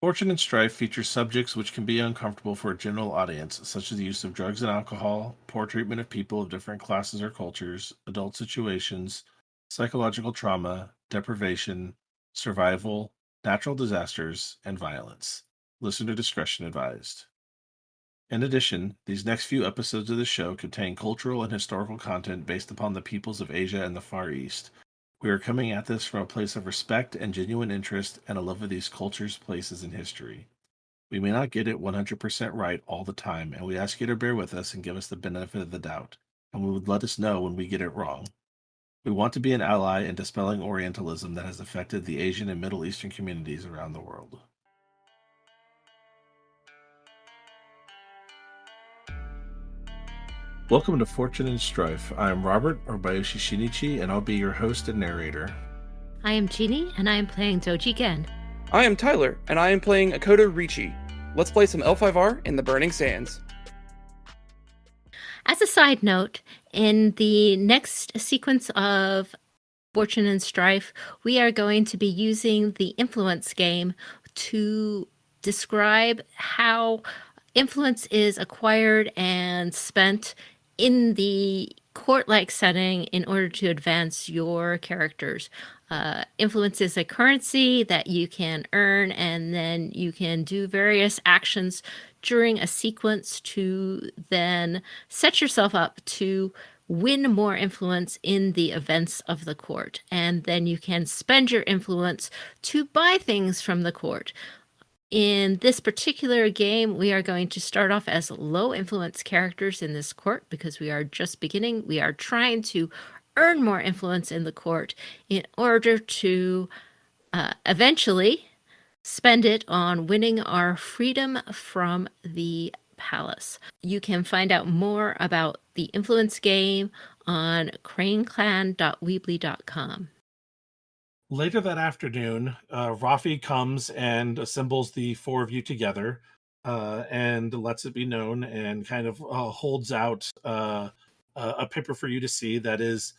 Fortune and Strife features subjects which can be uncomfortable for a general audience, such as the use of drugs and alcohol, poor treatment of people of different classes or cultures, adult situations, psychological trauma, deprivation, survival, natural disasters, and violence. Listener discretion advised. In addition, these next few episodes of the show contain cultural and historical content based upon the peoples of Asia and the Far East. We are coming at this from a place of respect and genuine interest and a love of these cultures, places, and history. We may not get it 100% right all the time, and we ask you to bear with us and give us the benefit of the doubt, and we would let us know when we get it wrong. We want to be an ally in dispelling Orientalism that has affected the Asian and Middle Eastern communities around the world. Welcome to Fortune and Strife. I am Robert, or Bayoshi Shinichi, and I'll be your host and narrator. I am Jeanne, and I am playing Doji Gen. I am Tyler, and I am playing Akoto Ricci. Let's play some L5R in the Burning Sands. As a side note, in the next sequence of Fortune and Strife, we are going to be using the influence game to describe how influence is acquired and spent in the court-like setting in order to advance your characters. Influence is a currency that you can earn, and then you can do various actions during a sequence to then set yourself up to win more influence in the events of the court. And then you can spend your influence to buy things from the court. In this particular game, we are going to start off as low influence characters in this court because we are just beginning. We are trying to earn more influence in the court in order to eventually spend it on winning our freedom from the palace. You can find out more about the influence game on craneclan.weebly.com. Later that afternoon, Rafi comes and assembles the four of you together and lets it be known and kind of holds out a paper for you to see that is,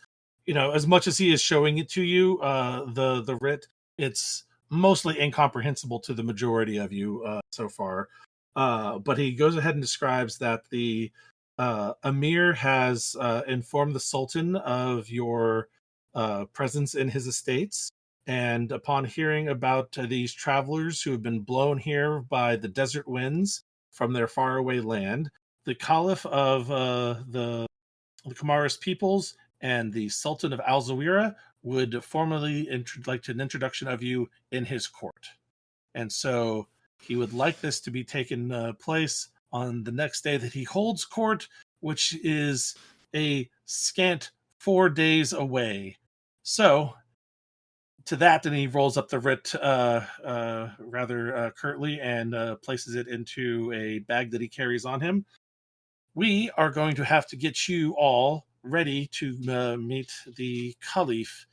as much as he is showing it to you, the writ, it's mostly incomprehensible to the majority of you so far. But he goes ahead and describes that the Emir has informed the Sultan of your presence in his estates. And upon hearing about these travelers who have been blown here by the desert winds from their faraway land, the Caliph of the Kamaris peoples and the Sultan of Al Zawira would formally like to an introduction of you in his court. And so he would like this to be taken place on the next day that he holds court, which is a scant 4 days away. So, to that, and he rolls up the writ rather curtly and places it into a bag that he carries on him. We are going to have to get you all ready to meet the Caliph.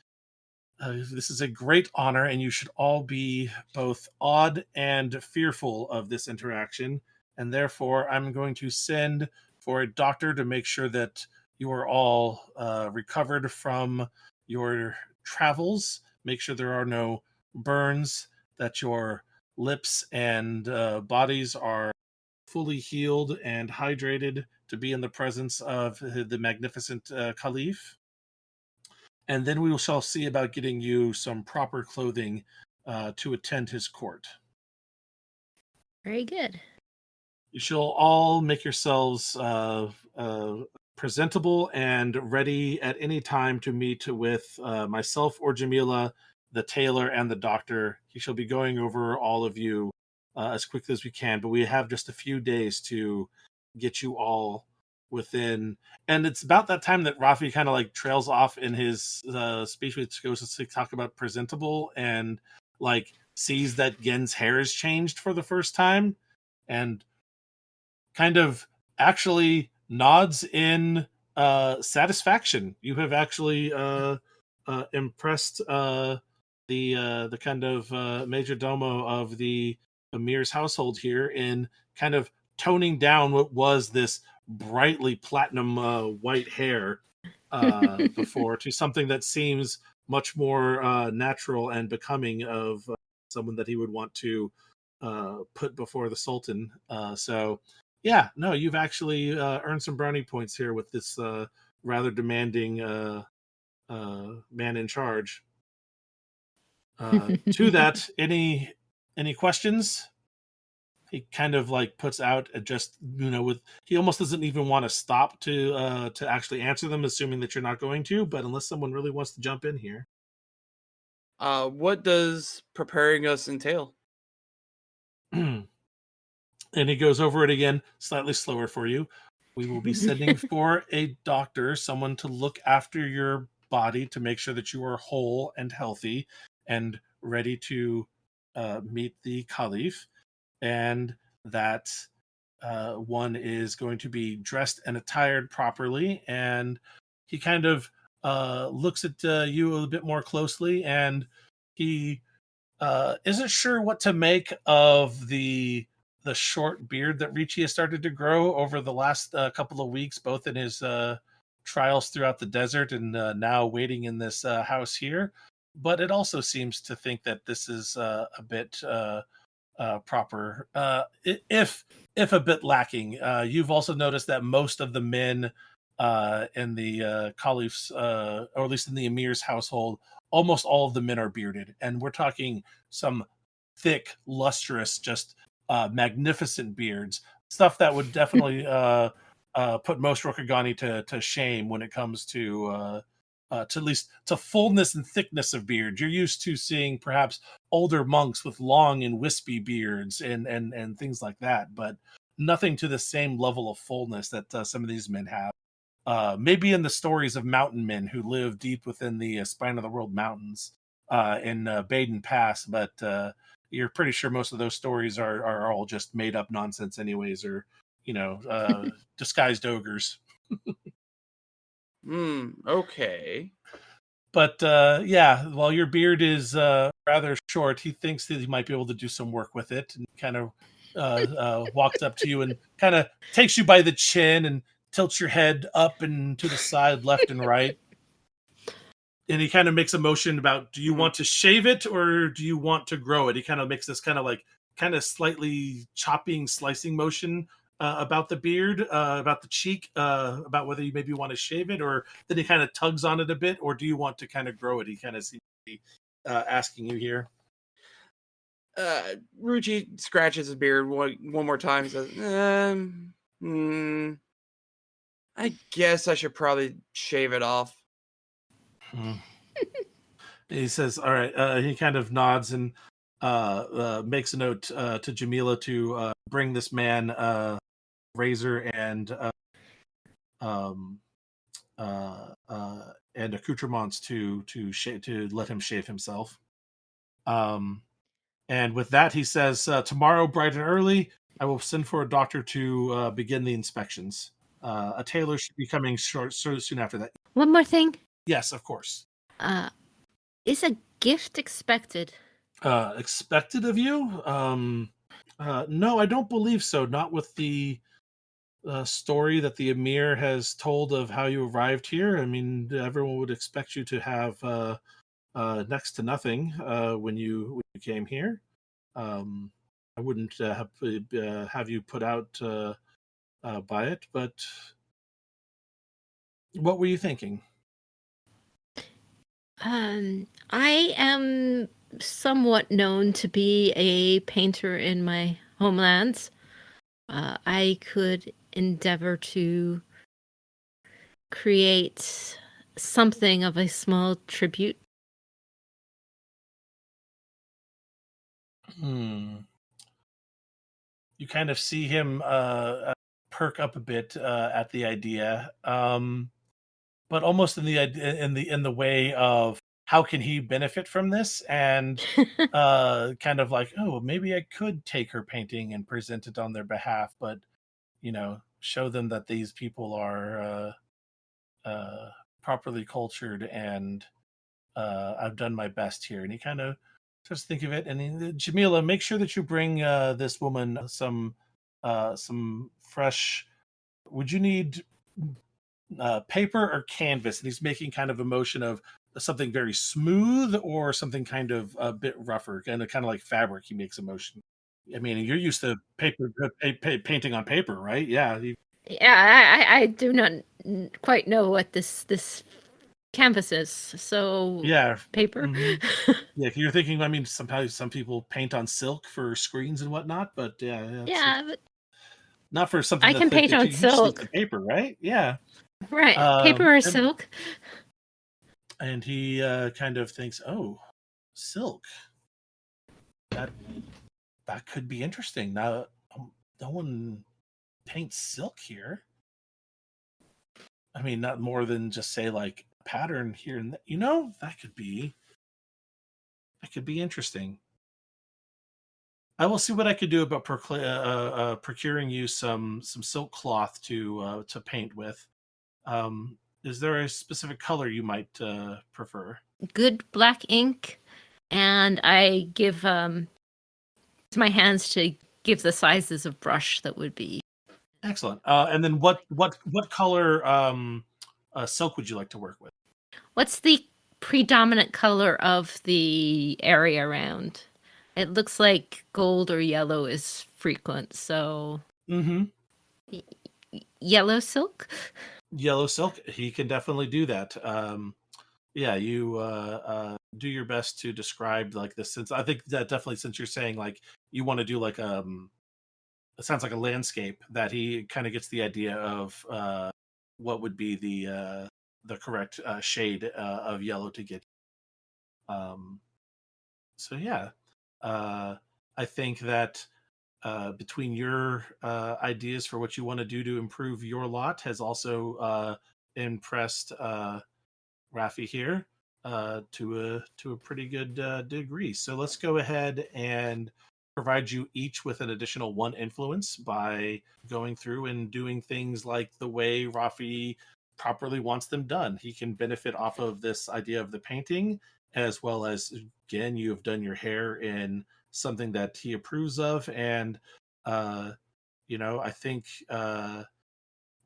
This is a great honor, and you should all be both awed and fearful of this interaction. And therefore, I'm going to send for a doctor to make sure that you are all recovered from your travels. Make sure there are no burns, that your lips and bodies are fully healed and hydrated to be in the presence of the magnificent Caliph. And then we shall see about getting you some proper clothing to attend his court. Very good. You shall all make yourselves presentable and ready at any time to meet with myself or Jamila, the tailor, and the doctor. He shall be going over all of you as quickly as we can, but we have just a few days to get you all within. And it's about that time that Rafi kind of like trails off in his speech, which goes to talk about presentable, and like sees that Gen's hair has changed for the first time and kind of actually nods in satisfaction. You have actually impressed the kind of major domo of the Emir's household here in kind of toning down what was this brightly platinum white hair before to something that seems much more natural and becoming of someone that he would want to put before the Sultan. So yeah, no, you've actually earned some brownie points here with this rather demanding man in charge. To that, any questions? He kind of like puts out just with he almost doesn't even want to stop to actually answer them, assuming that you're not going to. But unless someone really wants to jump in here, What does preparing us entail? and he goes over it again, slightly slower for you. We will be sending for a doctor, someone to look after your body to make sure that you are whole and healthy and ready to meet the Caliph, and that one is going to be dressed and attired properly. And he kind of looks at you a little bit more closely, and he isn't sure what to make of the short beard that Ricci has started to grow over the last couple of weeks, both in his trials throughout the desert and now waiting in this house here. But it also seems to think that this is a bit proper, if a bit lacking. You've also noticed that most of the men in the Caliph's, or at least in the Emir's household, almost all of the men are bearded, and we're talking some thick, lustrous, just magnificent beards, stuff that would definitely put most Rokugani to shame when it comes to at least to fullness and thickness of beard. You're used to seeing perhaps older monks with long and wispy beards and things like that, but nothing to the same level of fullness that some of these men have. Maybe in the stories of mountain men who live deep within the spine of the world mountains in Baden Pass, but you're pretty sure most of those stories are all just made up nonsense anyways, or disguised ogres. Okay. But yeah, while your beard is rather short, he thinks that he might be able to do some work with it, and kind of walks up to you and kind of takes you by the chin and tilts your head up and to the side, left and right. And he kind of makes a motion about, do you want to shave it or do you want to grow it? He kind of makes this kind of slightly chopping, slicing motion about the beard, about the cheek, about whether you maybe want to shave it, or then he kind of tugs on it a bit, or do you want to kind of grow it? He kind of seems to be asking you here. Ruchi scratches his beard one more time and says, I guess I should probably shave it off. He says, all right. He kind of nods and makes a note to Jamila to bring this man razor and accoutrements to let him shave himself. And with that, he says, tomorrow, bright and early, I will send for a doctor to begin the inspections. A tailor should be coming soon after that. One more thing. Yes, of course. Is a gift expected? Expected of you? No, I don't believe so. Not with the story that the Emir has told of how you arrived here. I mean, everyone would expect you to have next to nothing when you came here. I wouldn't have you put out by it, but what were you thinking? I am somewhat known to be a painter in my homelands. I could endeavor to create something of a small tribute. You kind of see him perk up a bit at the idea, but almost in the way of how can he benefit from this, and kind of like, oh, maybe I could take her painting and present it on their behalf, but show them that these people are properly cultured, and I've done my best here. And he kind of just think of it, and Jamila, make sure that you bring this woman some fresh. Would you need paper or canvas? And he's making kind of a motion of something very smooth or something kind of a bit rougher, kind of like fabric. He makes a motion. I mean, you're used to painting on paper, right? Yeah. Yeah, I do not quite know what this canvas is. So Yeah. paper. Yeah, you're thinking. I mean, sometimes some people paint on silk for screens and whatnot, but yeah, Yeah, but not for something I that can thick paint that on you just use the silk. paper, right? Yeah. Right, paper or And silk. he kind of thinks, "Oh, silk. That that could be interesting." Now, no one paints silk here. I mean, not more than just say like a pattern here and that could be interesting. I will see what I could do about procuring you some silk cloth to paint with. Is there a specific color you might prefer? Good black ink, and I give my hands to give the sizes of brush that would be. Excellent. And then what color silk would you like to work with? What's the predominant color of the area around? It looks like gold or yellow is frequent, so Mm-hmm. yellow silk. Yellow silk. He can definitely do that. Yeah, you do your best to describe like this. Since I think that definitely, since you're saying like you want to do like it sounds like a landscape, that he kind of gets the idea of what would be the correct shade of yellow to get. Um, so yeah, uh, I think that between your ideas for what you want to do to improve your lot has also impressed Rafi here to a pretty good degree. So let's go ahead and provide you each with an additional one influence by going through and doing things like the way Rafi properly wants them done. He can benefit off of this idea of the painting, as well as, again, you have done your hair in something that he approves of. And, uh, I think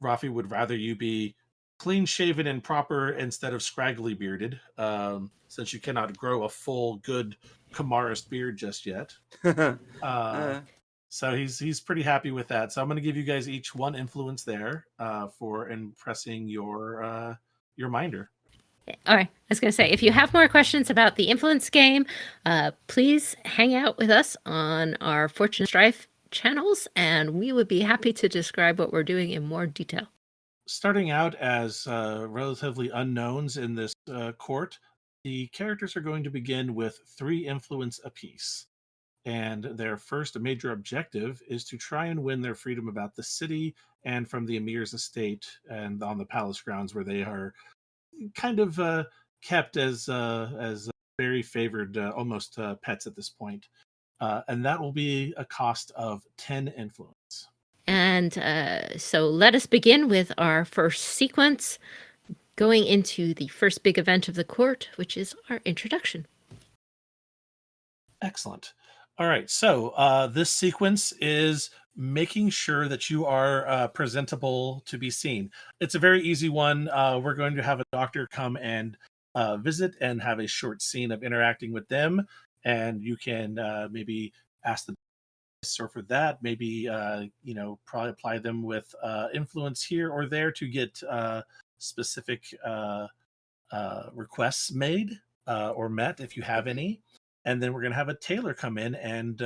Rafi would rather you be clean shaven and proper instead of scraggly bearded, since you cannot grow a full, good Kamarist beard just yet. Uh, So he's pretty happy with that. So I'm going to give you guys each one influence there for impressing your minder. All right, I was going to say, if you have more questions about the influence game, please hang out with us on our Fortune Strife channels, and we would be happy to describe what we're doing in more detail. Starting out as relatively unknowns in this court, the characters are going to begin with 3 influence apiece. And their first major objective is to try and win their freedom about the city and from the emir's estate and on the palace grounds, where they are kind of kept as very favored, almost pets at this point. And that will be a cost of 10 influence. And so let us begin with our first sequence, going into the first big event of the court, which is our introduction. Excellent. All right. So this sequence is making sure that you are presentable to be seen. It's a very easy one. We're going to have a doctor come and visit and have a short scene of interacting with them. And you can maybe ask the or for that, maybe probably apply them with influence here or there to get specific requests made or met if you have any. And then we're going to have a tailor come in and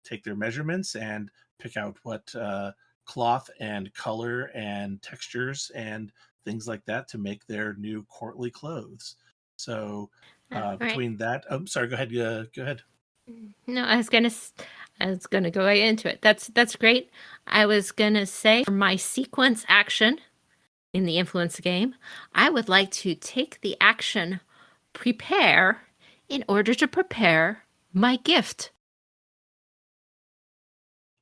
take their measurements and pick out what cloth and color and textures and things like that to make their new courtly clothes. So between that, sorry, go ahead. Go ahead. No, I was gonna go right into it. That's great. I was gonna say, for my sequence action in the influence game, I would like to take the action prepare in order to prepare my gift.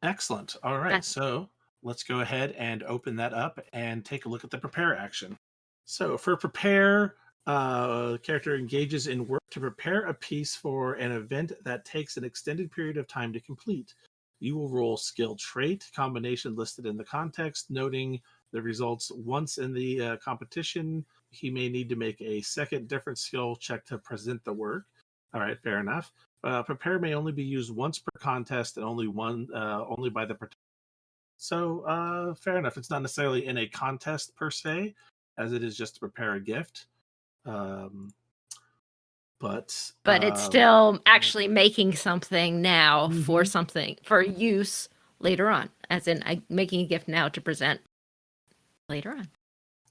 Excellent. All right. So let's go ahead and open that up and take a look at the prepare action. So for prepare, character engages in work to prepare a piece for an event that takes an extended period of time to complete. You will roll skill trait combination listed in the context, noting the results once in the competition. He may need to make a second different skill check to present the work. All right, fair enough. Prepare may only be used once per contest and only by the participant. So fair enough. It's not necessarily in a contest per se, as it is just to prepare a gift. But it's still actually making something now for something for use later on, as in making a gift now to present later on.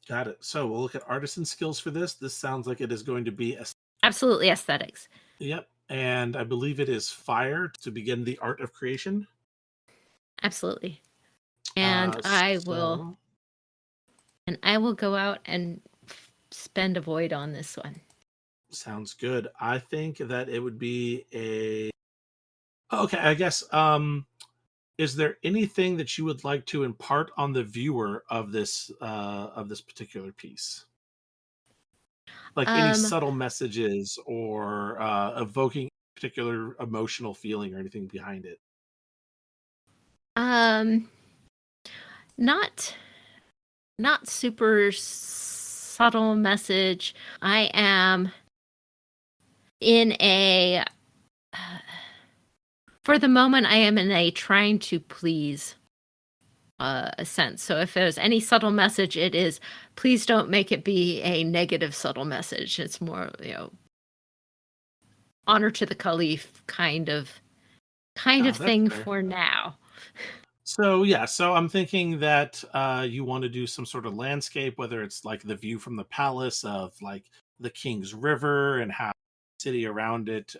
Got it. So we'll look at artisan skills for this. This sounds like it is going to be absolutely aesthetics. Yep. And I believe it is fire to begin the art of creation. Absolutely. And I will go out and spend a void on this one. Sounds good. I think that it would be okay, I guess is there anything that you would like to impart on the viewer of this particular piece? Like any subtle messages or evoking a particular emotional feeling or anything behind it? Not super subtle message. I am in a for the moment I am in a trying to please a sense. So if there's any subtle message, it is please don't make it be a negative subtle message. It's more, honor to the Caliph kind of thing fair. For now. So yeah, so I'm thinking that you want to do some sort of landscape, whether it's like the view from the palace of like the King's River and how the city around it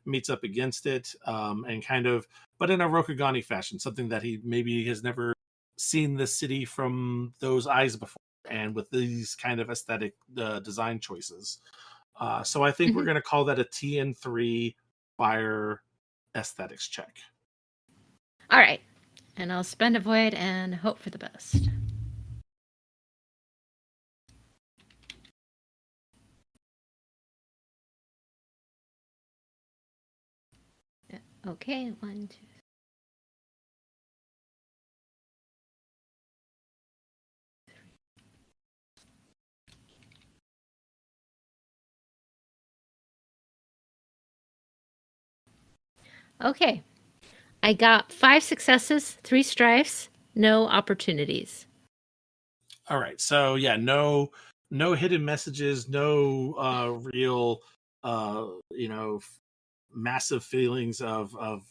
meets up against it, and kind of, but in a Rokugani fashion, something that he maybe has never seen the city from those eyes before, and with these kind of aesthetic design choices. So I think we're going to call that a TN3 fire aesthetics check. All right. And I'll spend a void and hope for the best. Okay, 1, 2. Okay. I got 5 successes, 3 strifes, no opportunities. All right. So yeah, no hidden messages, no real massive feelings of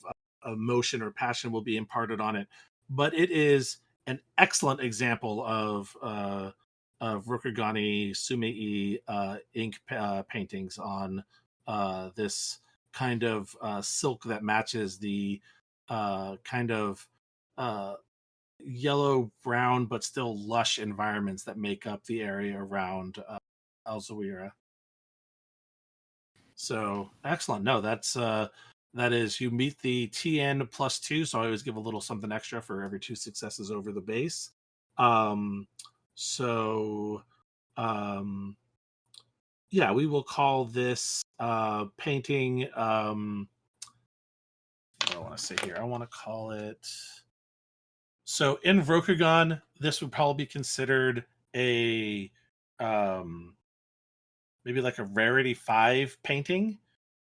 emotion or passion will be imparted on it. But it is an excellent example of Rokugani Sumei ink paintings on this kind of silk that matches the kind of yellow brown but still lush environments that make up the area around Alzawira. So excellent. No, that is, you meet the TN +2, so I always give a little something extra for every 2 successes over the base. Yeah, we will call this painting what do I want to say here? I want to call it, so in Rokugan, this would probably be considered a maybe like a rarity 5 painting.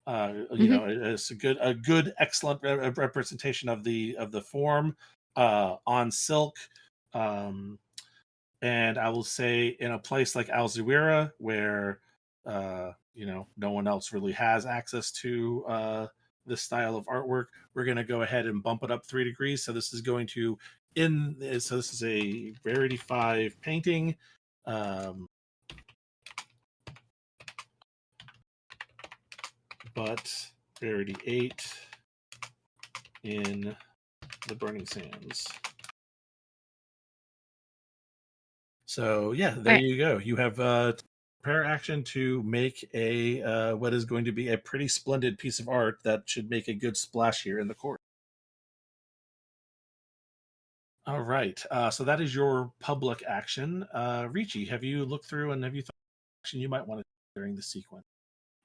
It's a good, excellent representation of the form on silk. And I will say in a place like Alzawira, where no one else really has access to this style of artwork, we're going to go ahead and bump it up 3 degrees. So this is going to this is a rarity 5 painting. But rarity 8 in the Burning Sands. So yeah, there you go. You have prepare action to make a what is going to be a pretty splendid piece of art that should make a good splash here in the court. All right, so that is your public action. Ricci, have you looked through and have you thought of action you might want to do during the sequence?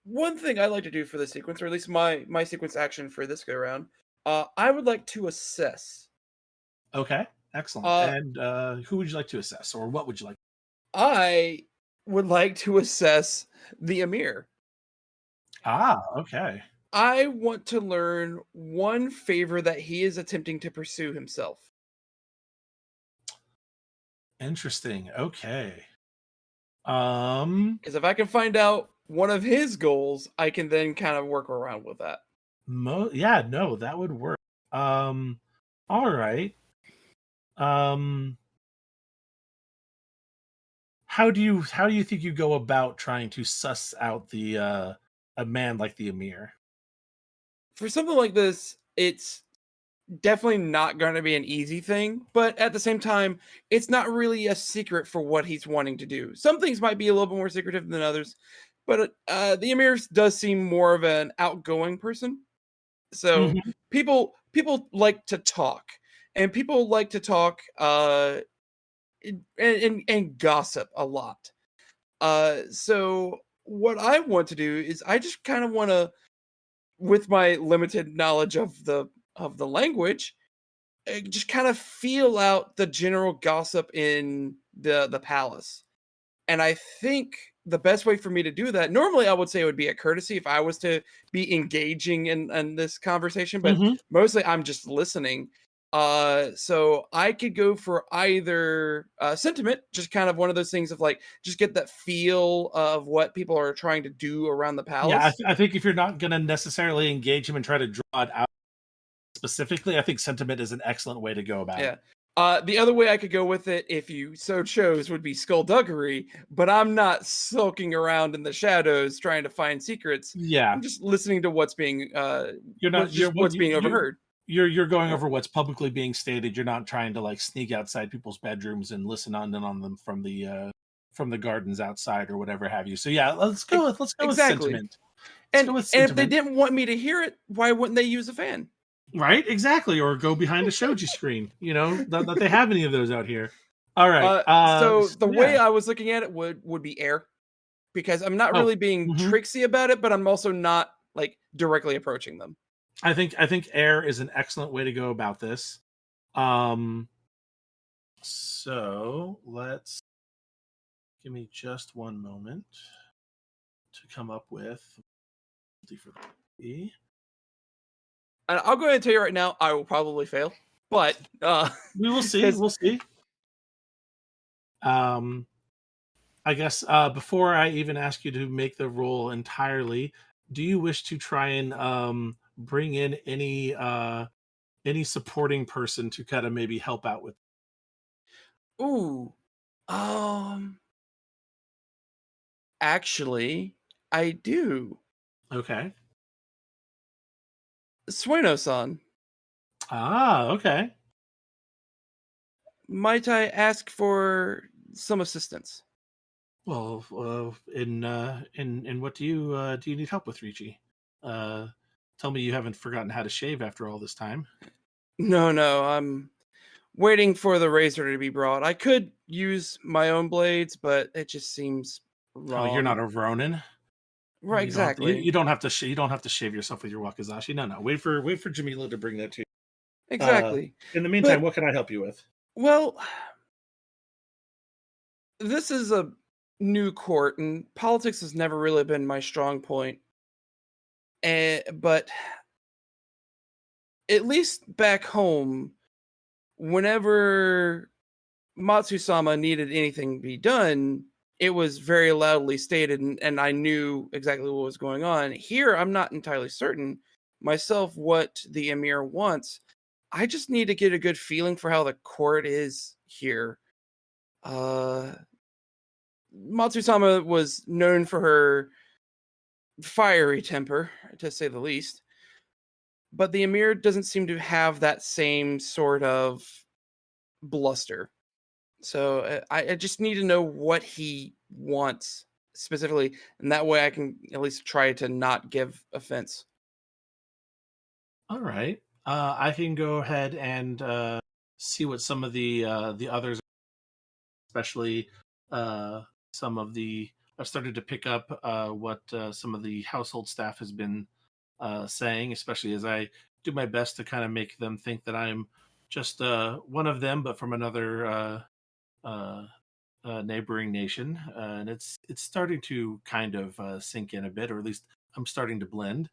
One thing I like to do for the sequence, or at least my sequence action for this go around, I would like to assess. Okay, excellent. And who would you like to assess, or what would you like? I would like to assess the Emir. Ah, okay. I want to learn one favor that he is attempting to pursue himself. Interesting. Okay. Because if I can find out one of his goals, I can then kind of work around with that. Yeah, no, that would work. All right. How do you think you go about trying to suss out the a man like the Emir? For something like this, it's definitely not going to be an easy thing, but at the same time, it's not really a secret for what he's wanting to do. Some things might be a little bit more secretive than others, but the Emir does seem more of an outgoing person. So Mhm. people like to talk, and people like to talk and gossip a lot. So what I want to do is I just kind of want to, with my limited knowledge of the language, just kind of feel out the general gossip in the palace. And I think the best way for me to do that, normally I would say it would be a courtesy if I was to be engaging in this conversation, but Mhm. mostly I'm just listening. So I could go for either sentiment, just kind of one of those things of like just get that feel of what people are trying to do around the Yeah, palace. I think if you're not going to necessarily engage him and try to draw it out specifically, I think sentiment is an excellent way to go about it. Yeah. The other way I could go with it, if you so chose, would be skullduggery, but I'm not sulking around in the shadows trying to find secrets. Yeah, I'm just listening to what's being you're not what's being overheard. you're going over what's publicly being stated. You're not trying to like sneak outside people's bedrooms and listen on them from the gardens outside or whatever have you. So yeah, let's go with Exactly. sentiment. Let's And go with if they sentiment. didn't want me to hear it, why wouldn't they use a fan? Right, exactly, or go behind a shoji screen. Not that they have any of those out here. All right. So So the way yeah. I was looking at it would be air, because I'm not Oh, really being mhm. tricksy about it, but I'm also not like directly approaching them. I think air is an excellent way to go about this. Um, so let's give me just one moment to come up with for the And I'll go ahead and tell you right now, I will probably fail, but we will see. because We'll see. Um, I guess before I even ask you to make the roll entirely, do you wish to try and bring in any supporting person to kind of maybe help out with? ooh, um, actually, I do. Okay. Sueno-san, Ah, okay. might I ask for some assistance? Well, in what do you need help with, Ricci? Uh, tell me you haven't forgotten how to shave after all this time. No, no, I'm waiting for the razor to be brought. I could use my own blades, but it just seems Oh, you're not wrong. a Ronin. Right, You exactly. don't have to you don't have to shave yourself with your wakizashi. No, no. Wait for Jamila to bring that to you. Exactly. In the meantime, But, what can I help you with? well, this is a new court, and politics has never really been my strong point. But at least back home, whenever Matsusama needed anything be done, it was very loudly stated, and I knew exactly what was going on. Here, I'm not entirely certain myself what the Emir wants. I just need to get a good feeling for how the court is here. Uh, Matsusama was known for her fiery temper, to say the least, but the Emir doesn't seem to have that same sort of bluster. So I just need to know what he wants specifically, and that way I can at least try to not give offense. All right. I can go ahead and see what some of the others, especially uh, some of the. I've started to pick up what some of the household staff has been saying, especially as I do my best to kind of make them think that I'm just one of them, but from another uh, neighboring nation, and it's starting to kind of sink in a bit, or at least I'm starting to blend.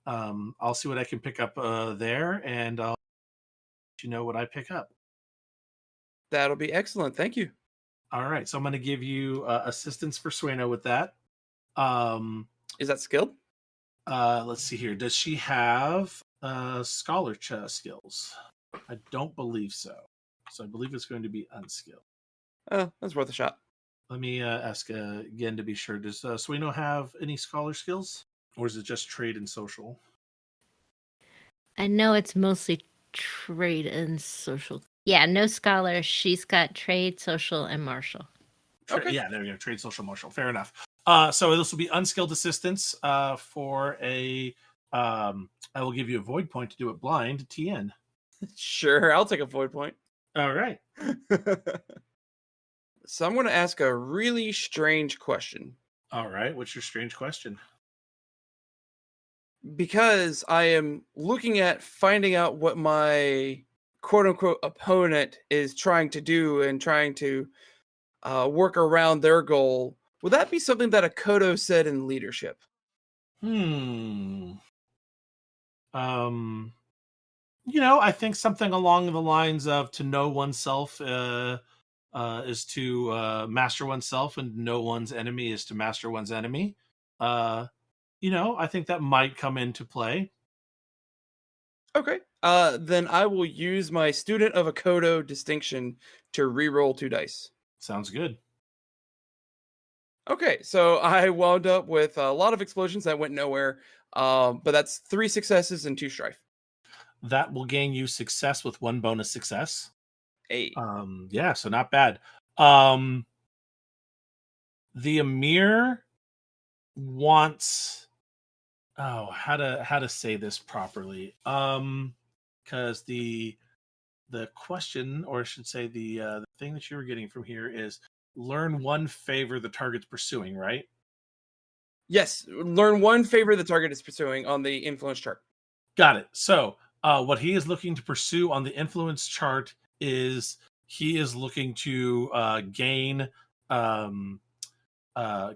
I'll see what I can pick up there, and I'll let you know what I pick up. That'll be excellent. Thank you. All right, so I'm going to give you assistance for Sueno with that. Um, Is that skilled? let's see here. Does she have scholar skills? I don't believe so. So I believe it's going to be unskilled. Oh, that's worth a shot. Let me ask again to be sure. Does Sueno have any scholar skills? Or is it just trade and social? I know it's mostly trade and social. Yeah, no scholar. She's got trade, social, and martial. Okay. Yeah, there we go. Trade, social, martial. Fair enough. So this will be unskilled assistance for a. I will give you a void point to do it blind. TN. Sure, I'll take a void point. All right. So I'm going to ask a really strange question. All right. What's your strange question? Because I am looking at finding out what my quote unquote opponent is trying to do and trying to work around their goal. Would that be something that Akoto said in leadership? I think something along the lines of to know oneself is to master oneself, and know one's enemy is to master one's enemy. I think that might come into play. Okay. Then I will use my student of Akoto distinction to reroll 2 dice. Sounds good. Okay, so I wound up with a lot of explosions that went nowhere, but that's 3 successes and 2 strife. That will gain you success with 1 bonus success. Hey. Yeah, so not bad. The Emir wants how to say this properly. Because the question, or I should say the thing that you were getting from here is learn 1 favor the target's pursuing, right? Yes, learn 1 favor the target is pursuing on the influence chart. Got it. So what he is looking to pursue on the influence chart is he is looking to gain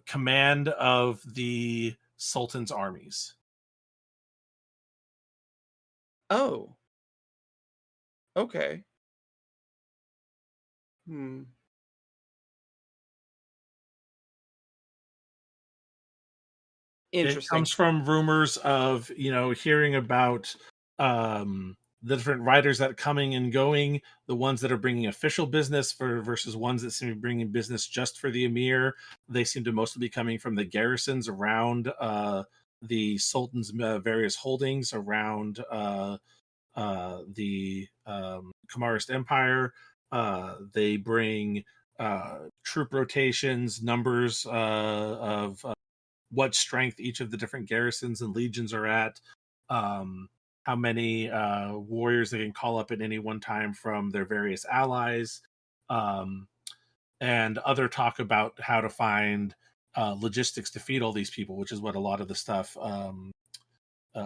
command of the Sultan's armies. Oh. Okay. Interesting. It comes from rumors of hearing about the different writers that are coming and going, the ones that are bringing official business versus ones that seem to be bringing business just for the Emir. They seem to mostly be coming from the garrisons around the Sultan's various holdings around the Kamarist Empire. They bring troop rotations, numbers of what strength each of the different garrisons and legions are at, how many warriors they can call up at any one time from their various allies, and other talk about how to find logistics to feed all these people, which is what a lot of the stuff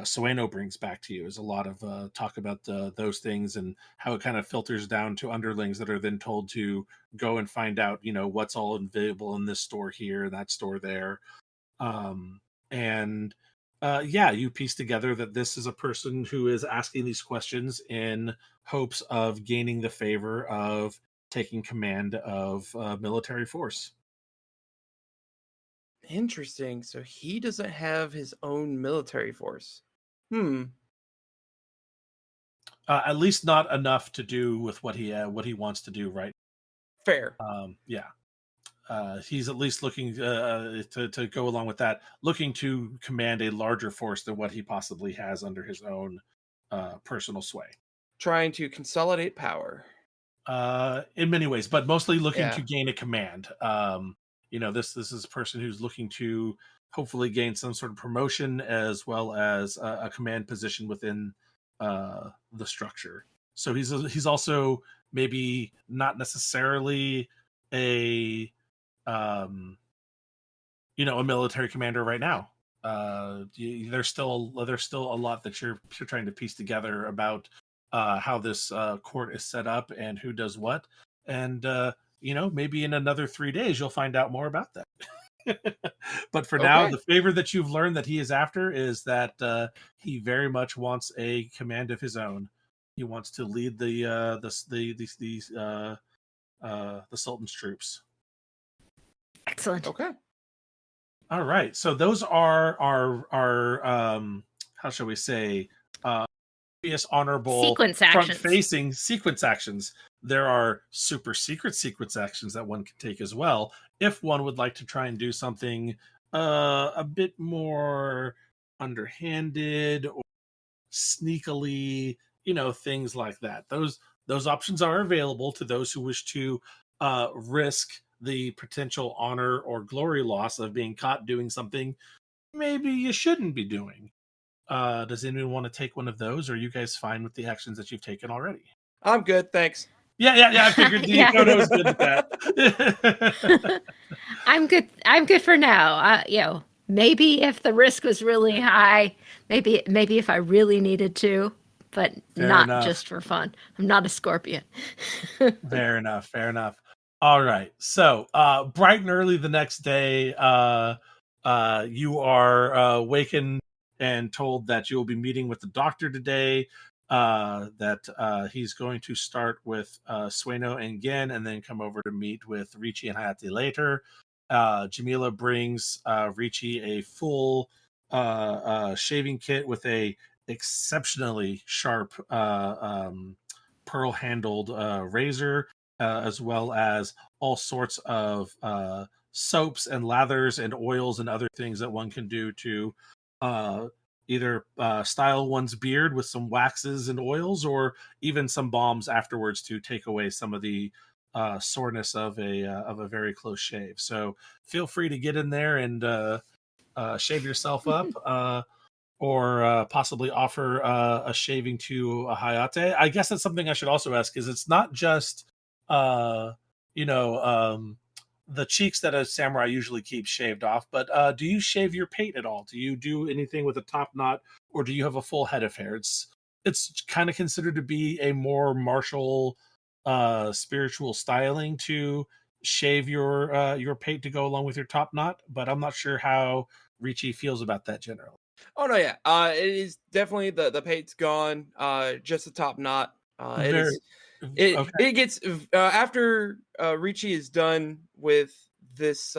Sueno brings back to you, is a lot of talk about those things and how it kind of filters down to underlings that are then told to go and find out, what's all available in this store here and that store there. You piece together that this is a person who is asking these questions in hopes of gaining the favor of taking command of military force. Interesting. So he doesn't have his own military force. At least not enough to do with what he wants to do, right? Fair. Yeah. He's at least looking to go along with that, looking to command a larger force than what he possibly has under his own personal sway. Trying to consolidate power. In many ways, but mostly looking to Yeah. gain a command. This is a person who's looking to hopefully gain some sort of promotion as well as a command position within the structure. So he's also maybe not necessarily a a military commander right now. There's still a lot that you're trying to piece together about how this court is set up and who does what, and maybe in another 3 days you'll find out more about that. But for now, Okay. the favor that you've learned that he is after is that he very much wants a command of his own. He wants to lead the Sultan's troops. Excellent. Okay. All right, so those are our how shall we say, previous honorable Sequence actions. front-facing sequence actions. There are super secret sequence actions that one can take as well, if one would like to try and do something a bit more underhanded or sneakily, things like that. Those options are available to those who wish to risk the potential honor or glory loss of being caught doing something maybe you shouldn't be doing. Does anyone want to take one of those, or are you guys fine with the actions that you've taken already? I'm good, thanks. Yeah. I figured Yeah. Dodo was good with that. I'm good for now. Maybe if the risk was really high, maybe if I really needed to, but Fair not enough. just for fun. I'm not a scorpion. Fair enough. All right. So, bright and early the next day, you are wakened and told that you'll be meeting with the doctor today. That he's going to start with Sueno and Gen, and then come over to meet with Ricci and Hayate later. Jamila brings Ricci a full shaving kit with a exceptionally sharp pearl-handled razor, as well as all sorts of soaps and lathers and oils and other things that one can do to either style one's beard with some waxes and oils, or even some balms afterwards to take away some of the soreness of a very close shave. So feel free to get in there and shave yourself up. Or possibly offer a shaving to a Hayate. I guess that's something I should also ask, is it's not just the cheeks that a samurai usually keeps shaved off, but do you shave your pate at all? Do you do anything with a top knot, or do you have a full head of hair? It's kind of considered to be a more martial spiritual styling to shave your pate to go along with your top knot, but I'm not sure how Ricci feels about that generally. Oh no, yeah. It is definitely the pate's gone. Just the top knot. It Very is. It okay. it gets after Ricci is done with this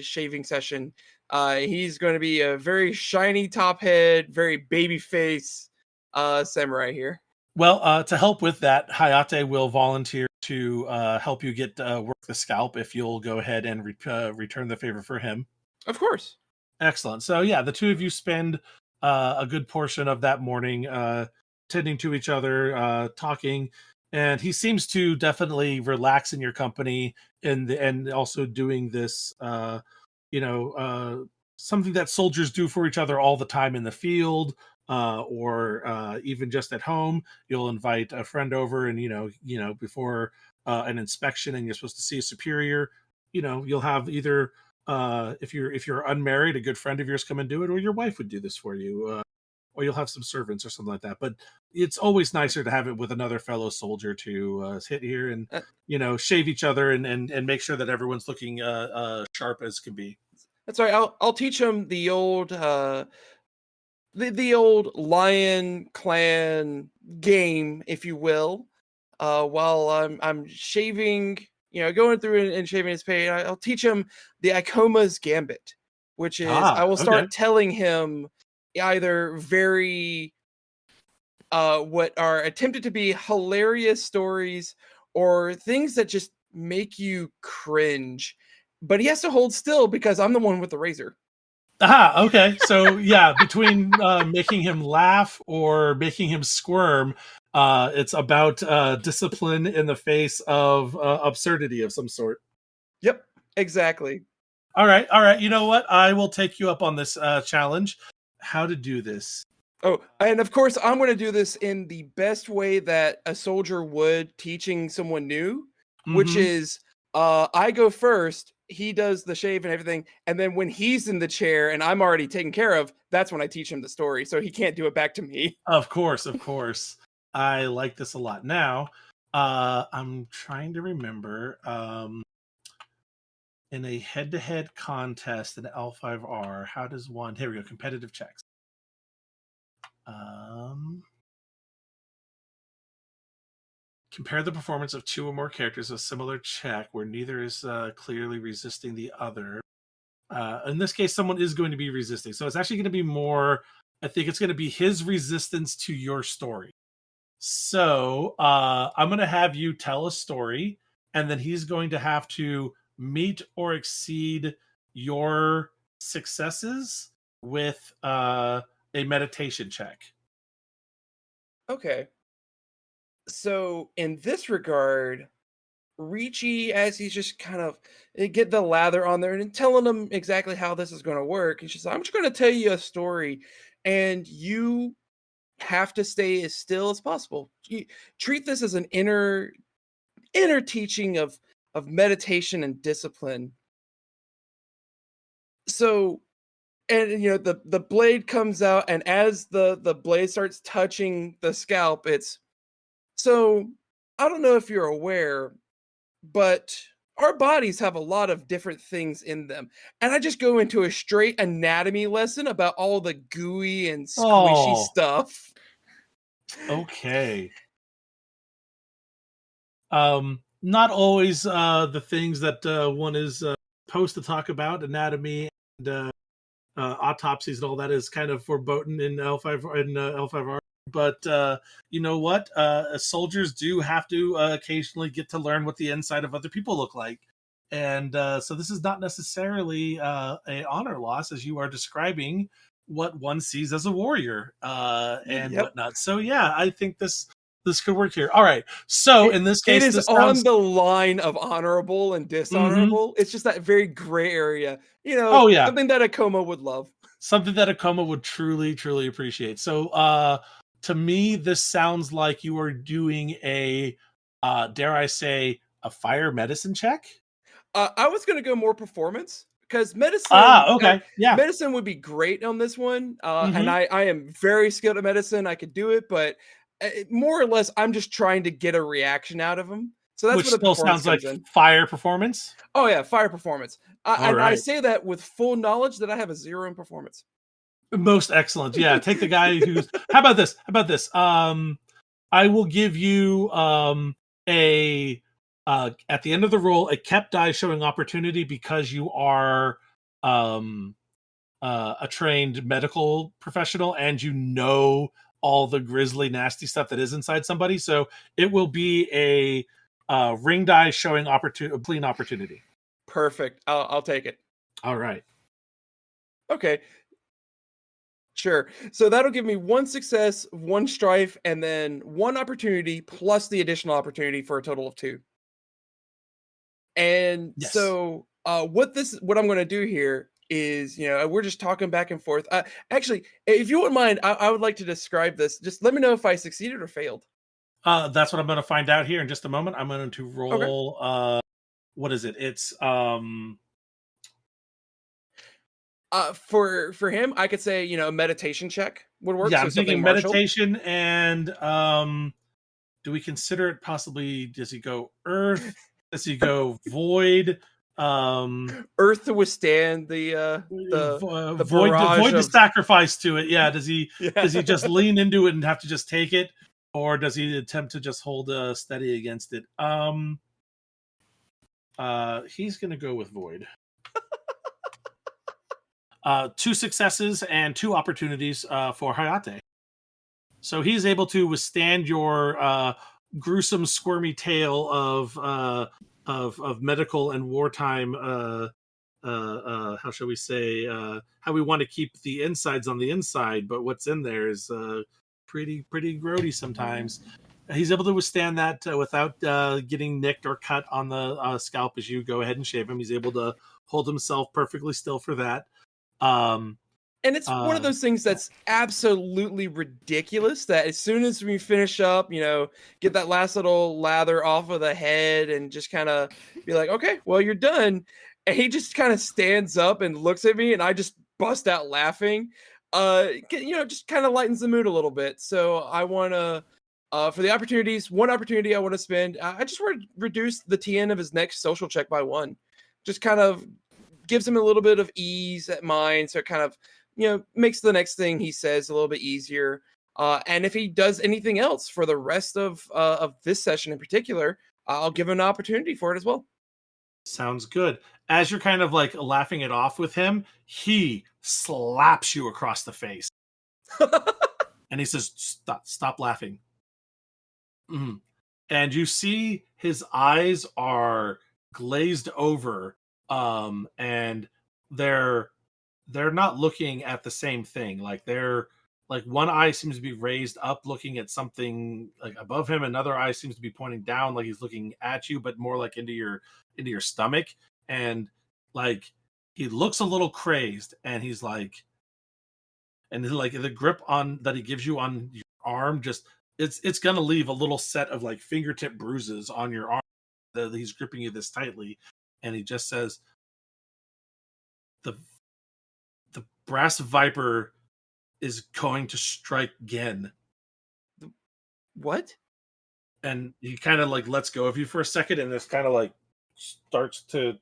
shaving session. He's going to be a very shiny top head, very baby face samurai here. Well, to help with that, Hayate will volunteer to help you get work the scalp if you'll go ahead and return the favor for him. Of course. Excellent. So yeah, the two of you spend a good portion of that morning tending to each other, talking, and he seems to definitely relax in your company, and also doing this, something that soldiers do for each other all the time in the field, or even just at home. You'll invite a friend over, and before an inspection, and you're supposed to see a superior. You'll have either if you're unmarried, a good friend of yours come and do it, or your wife would do this for you, or you'll have some servants or something like that. But it's always nicer to have it with another fellow soldier to hit here and shave each other and make sure that everyone's looking sharp as can be. That's right. I'll teach him the old the old Lion Clan game, if you will. While I'm shaving, going through and shaving his pate, I'll teach him the Ikoma's Gambit, which is I will start telling him either very what are attempted to be hilarious stories or things that just make you cringe. But he has to hold still because I'm the one with the razor. Okay. So yeah, between making him laugh or making him squirm, it's about discipline in the face of absurdity of some sort. Yep, exactly. All right. You know what? I will take you up on this challenge. How to do this? Oh, and of course, I'm going to do this in the best way that a soldier would teaching someone new, which is I go first, he does the shave and everything, and then when he's in the chair and I'm already taken care of, that's when I teach him the story, so he can't do it back to me. Of course. I like this a lot. Now, I'm trying to remember. in a head-to-head contest in L5R, how does one? Here we go. Competitive checks. Compare the performance of two or more characters of similar check where neither is clearly resisting the other. In this case, someone is going to be resisting. So it's actually going to be more, I think it's going to be his resistance to your story. So I'm going to have you tell a story, and then he's going to have to meet or exceed your successes with a meditation check. Okay. So in this regard, Ricci, as he's just kind of get the lather on there and telling him exactly how this is going to work, he's just like, I'm just going to tell you a story, and you have to stay as still as possible. You treat this as an inner teaching of meditation and discipline. So, and you know, the blade comes out, and as the blade starts touching the scalp, it's so I don't know if you're aware, but our bodies have a lot of different things in them. And I just go into a straight anatomy lesson about all the gooey and squishy stuff. Okay. Not always the things that one is supposed to talk about, anatomy and autopsies and all that is kind of verboten in L5R. But you know what? Soldiers do have to occasionally get to learn what the inside of other people look like. And so this is not necessarily a honor loss, as you are describing what one sees as a warrior and whatnot. So yeah, I think this could work here. All right. So in this case, it is this on the line of honorable and dishonorable. It's just that very gray area. You know, something that Akoma would love. Something that Akoma would truly, truly appreciate. So to me, this sounds like you are doing a, dare I say, a fire medicine check? I was going to go more performance because medicine. Medicine would be great on this one. And I am very skilled at medicine. I could do it, but more or less, I'm just trying to get a reaction out of him. So that's Which what the still performance sounds like comes in. fire performance. Oh yeah, fire performance. And right. I say that with full knowledge that I have a 0 in performance. Most excellent. Yeah, take the guy who's. How about this? I will give you a at the end of the roll a kept die showing opportunity because you are a trained medical professional and you know all the grisly, nasty stuff that is inside somebody. So it will be a ring die showing clean opportunity. Perfect. I'll take it. All right. Okay. Sure. So that'll give me 1 success, 1 strife, and then 1 opportunity plus the additional opportunity for a total of 2. And so what I'm going to do here is, you know, we're just talking back and forth. Actually, if you wouldn't mind, I would like to describe this. Just let me know if I succeeded or failed. That's what I'm going to find out here in just a moment. I'm going to roll. Okay. What is it? It's for him, I could say, you know, a meditation check would work. Yeah, so I'm thinking meditation, and do we consider it possibly? Does he go earth? Does he go void? Earth to withstand the void to sacrifice to it. Yeah. Does he just lean into it and have to just take it, or does he attempt to just hold steady against it? He's gonna go with void. 2 successes and 2 opportunities for Hayate. So he's able to withstand your gruesome, squirmy tale of medical and wartime. How shall we say? How we want to keep the insides on the inside, but what's in there is pretty grody sometimes. He's able to withstand that without getting nicked or cut on the scalp as you go ahead and shave him. He's able to hold himself perfectly still for that. And it's one of those things that's absolutely ridiculous that as soon as we finish up, you know, get that last little lather off of the head and just kind of be like, okay, well, you're done. And he just kind of stands up and looks at me and I just bust out laughing. You know, just kind of lightens the mood a little bit. So I want to, for the opportunities, 1 opportunity I want to spend, I just want to reduce the TN of his next social check by 1. just kind of gives him a little bit of ease at mind. So it kind of, makes the next thing he says a little bit easier. And if he does anything else for the rest of this session in particular, I'll give him an opportunity for it as well. Sounds good. As you're kind of like laughing it off with him, he slaps you across the face. And he says, stop laughing. Mm. And you see his eyes are glazed over, and they're not looking at the same thing. Like they're like one eye seems to be raised up looking at something like above him, another eye seems to be pointing down like he's looking at you, but more like into your stomach. And like he looks a little crazed, and he's like, and like the grip on that he gives you on your arm, just it's gonna leave a little set of like fingertip bruises on your arm that he's gripping you this tightly. And he just says, the brass viper is going to strike again. What? And he kind of like lets go of you for a second, and this kind of like starts to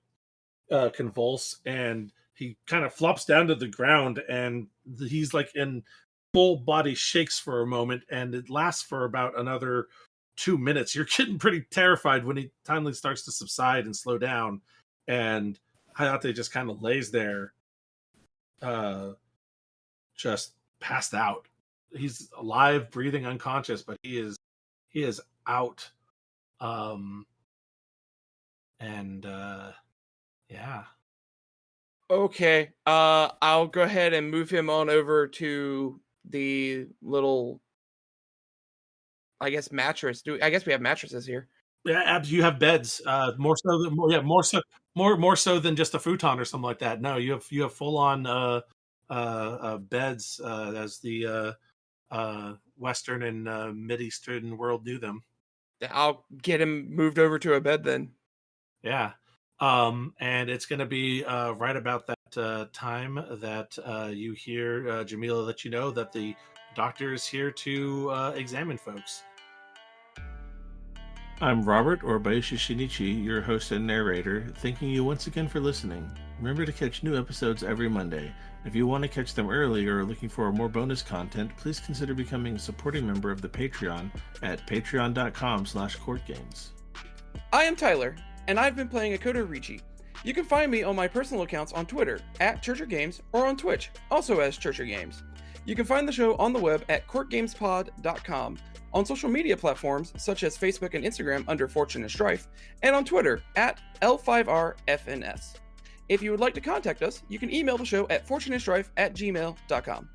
convulse, and he kind of flops down to the ground, and he's like in full body shakes for a moment, and it lasts for about another 2 minutes. You're getting pretty terrified when he finally starts to subside and slow down, and Hayate just kind of lays there, just passed out. He's alive, breathing, unconscious, but he is out. Yeah. Okay. I'll go ahead and move him on over to the little, I guess, mattress. I guess we have mattresses here. Yeah, Abs, you have beds. More so than just a futon or something like that. No, you have full on beds as the Western and Mid-Eastern world knew them. I'll get him moved over to a bed then. Yeah. And it's going to be right about that time that you hear Jamila let you know that the doctor is here to examine folks. I'm Robert, or Bayushi Shinichi, your host and narrator, thanking you once again for listening. Remember to catch new episodes every Monday. If you want to catch them early or are looking for more bonus content, please consider becoming a supporting member of the Patreon at patreon.com/CourtGames. I am Tyler, and I've been playing Akoto Richie. You can find me on my personal accounts on Twitter at ChurcherGames or on Twitch, also as ChurcherGames. You can find the show on the web at CourtGamesPod.com, on social media platforms such as Facebook and Instagram under Fortune and Strife, and on Twitter at L5RFNS. If you would like to contact us, you can email the show at fortuneandstrife@gmail.com.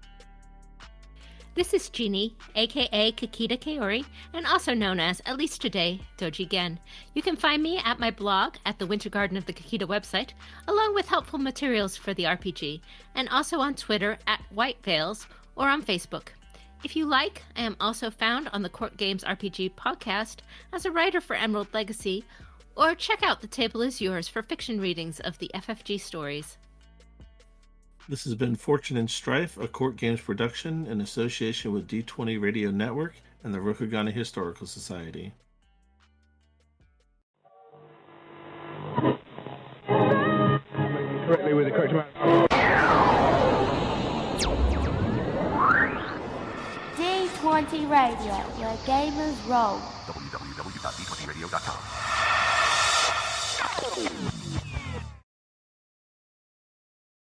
This is Jeanne, aka Kakita Kaori, and also known as, at least today, Doji Gen. You can find me at my blog at the Winter Garden of the Kakita website, along with helpful materials for the RPG, and also on Twitter at White Veils or on Facebook. If you like, I am also found on the Court Games RPG podcast as a writer for Emerald Legacy, or check out The Table Is Yours for fiction readings of the FFG stories. This has been Fortune and Strife, a Court Games production in association with D20 Radio Network and the Rokugani Historical Society. Correctly with the correct amount. D20 Radio, where gamers roll. www.d20radio.com.